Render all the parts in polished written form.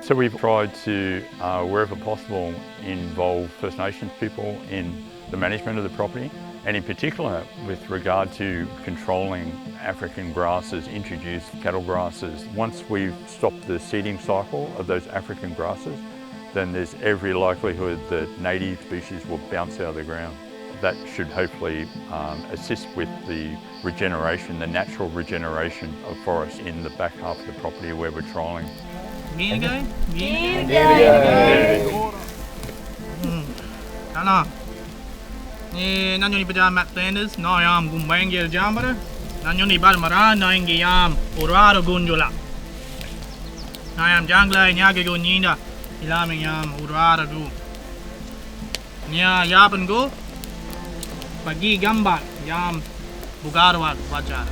So we've tried to, wherever possible, involve First Nations people in the management of the property, and in particular with regard to controlling African grasses, introduced cattle grasses. Once we've stopped the seeding cycle of those African grasses, then there's every likelihood that native species will bounce out of the ground. That should hopefully assist with the regeneration, the natural regeneration of forest in the back half of the property where we're trialling. Nanyo ni pajam mat tenders, no yam gumbangel jambara, nanyo ni barmara, no ingi yam uraro gunjula. Nayam jangla nyage guninda, ilami yam uraro gu. Nya yapan go, pagi gamba yam bugarwa wajar.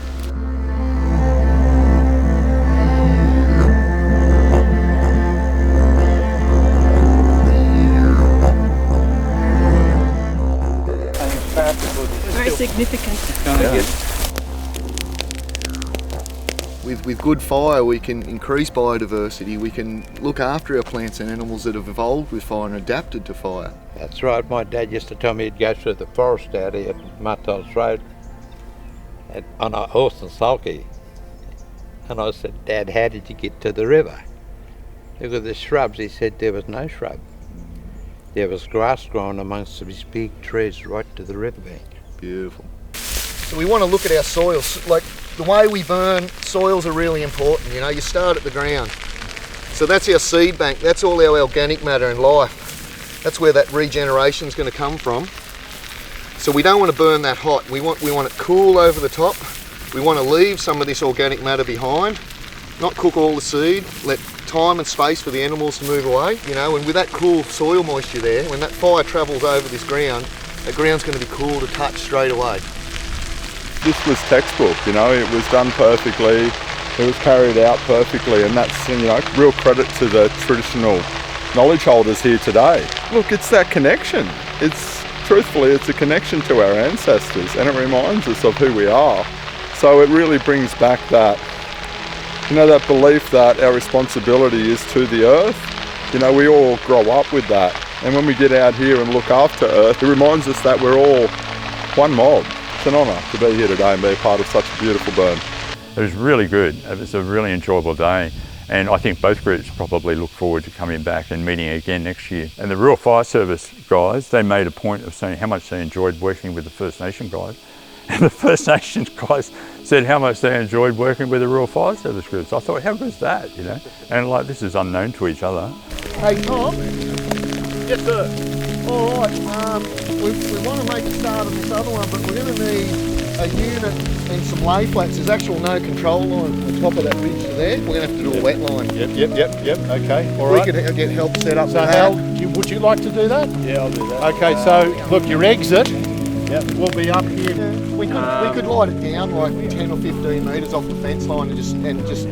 Very significant. With good fire we can increase biodiversity, we can look after our plants and animals that have evolved with fire and adapted to fire. That's right, my dad used to tell me he'd go through the forest out here at Martel's Road on a horse and sulky. And I said, Dad, how did you get to the river? Look at the shrubs. He said there was no shrub. There was grass growing amongst these big trees right to the riverbank. Beautiful. So we want to look at our soils. Like the way we burn, soils are really important. You know, you start at the ground. So that's our seed bank. That's all our organic matter and life. That's where that regeneration is going to come from. So we don't want to burn that hot. We want it cool over the top. We want to leave some of this organic matter behind, not cook all the seed, let time and space for the animals to move away, you know, and with that cool soil moisture there, when that fire travels over this ground, that ground's going to be cool to touch straight away. This was textbook, you know, it was done perfectly, it was carried out perfectly, and that's, you know, real credit to the traditional knowledge holders here today. Look, it's that connection. Truthfully, it's a connection to our ancestors, and it reminds us of who we are. So it really brings back that, you know, that belief that our responsibility is to the earth. You know, we all grow up with that. And when we get out here and look after earth, it reminds us that we're all one mob. It's an honour to be here today and be a part of such a beautiful burn. It was really good. It was a really enjoyable day. And I think both groups probably look forward to coming back and meeting again next year. And the Rural Fire Service guys, they made a point of saying how much they enjoyed working with the First Nation guys. And the First Nations guys said how much they enjoyed working with the Rural Fire Service groups. I thought, how good is that, you know? And like, this is unknown to each other. Hey Tom? Yes sir. All right, we want to make a start on this other one, but we're going to need a unit and some lay flats. There's actual no control line on top of that ridge there. We're going to have to do a wet line. Yep, okay, all right. We could get help set up. So Hal, would you like to do that? Yeah, I'll do that. Okay, so look, your exit will be up here. We could light it down like 10 or 15 metres off the fence line and just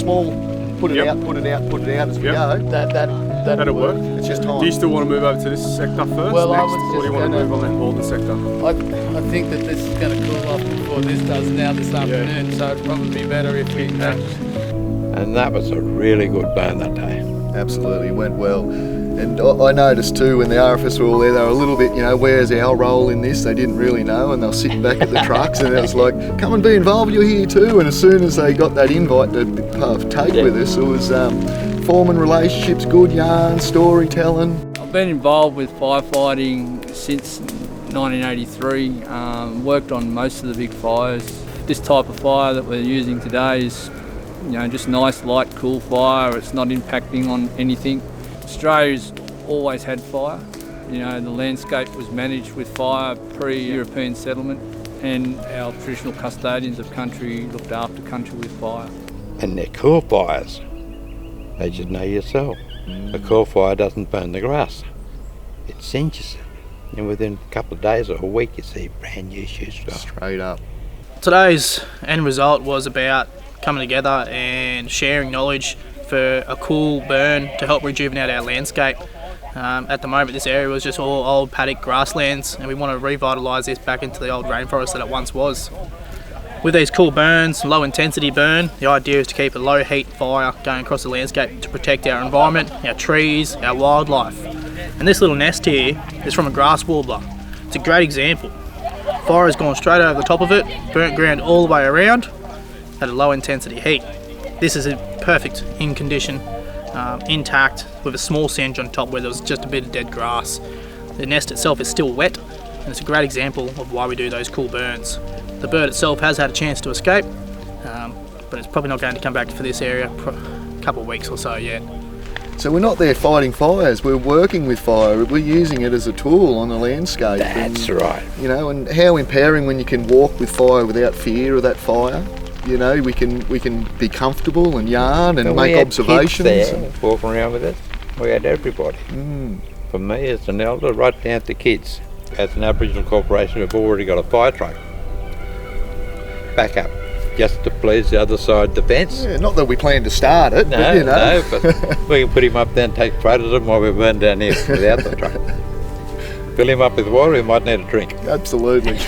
small, put it out as we go. That'll work. It's just time. Do you still want to move over to this sector first Well, next, or do you want to move on that Walden sector? I think that this is going to cool off before this does now this afternoon, so it'd probably be better if we... And that was a really good burn that day. Absolutely, went well. And I noticed too when the RFS were all there, they were a little bit, you know, where's our role in this? They didn't really know, and they were sitting back at the trucks, and it was like, come and be involved, you're here too. And as soon as they got that invite to partake with us, it was forming relationships, good yarn, storytelling. I've been involved with firefighting since 1983, worked on most of the big fires. This type of fire that we're using today is, you know, just nice, light, cool fire. It's not impacting on anything. Australia's always had fire. You know, the landscape was managed with fire pre-European settlement, and our traditional custodians of country looked after country with fire. And they're cool fires. As you know yourself, a cool fire doesn't burn the grass. It singes it. And within a couple of days or a week, you see brand new shoots go. Straight up. Today's end result was about coming together and sharing knowledge for a cool burn to help rejuvenate our landscape. At the moment, this area was just all old paddock grasslands, and we want to revitalise this back into the old rainforest that it once was. With these cool burns, low intensity burn, the idea is to keep a low heat fire going across the landscape to protect our environment, our trees, our wildlife. And this little nest here is from a grass warbler. It's a great example. Fire has gone straight over the top of it, burnt ground all the way around at a low intensity heat. This is perfect in condition, intact, with a small singe on top where there was just a bit of dead grass. The nest itself is still wet, and it's a great example of why we do those cool burns. The bird itself has had a chance to escape, but it's probably not going to come back for this area for a couple of weeks or so yet. So we're not there fighting fires, we're working with fire, we're using it as a tool on the landscape. That's right. You know, and how empowering when you can walk with fire without fear of that fire. You know, we can be comfortable and yarn and make observations. Kids there, walking around with us. We had everybody. For me as an elder, right down to kids. As an Aboriginal corporation, we've already got a fire truck. Back up, just to please the other side of the fence. Yeah, not that we plan to start it, No, but you know. no, but we can put him up there and take photos of him while we burn down here without the truck. Fill him up with water, he might need a drink. Absolutely.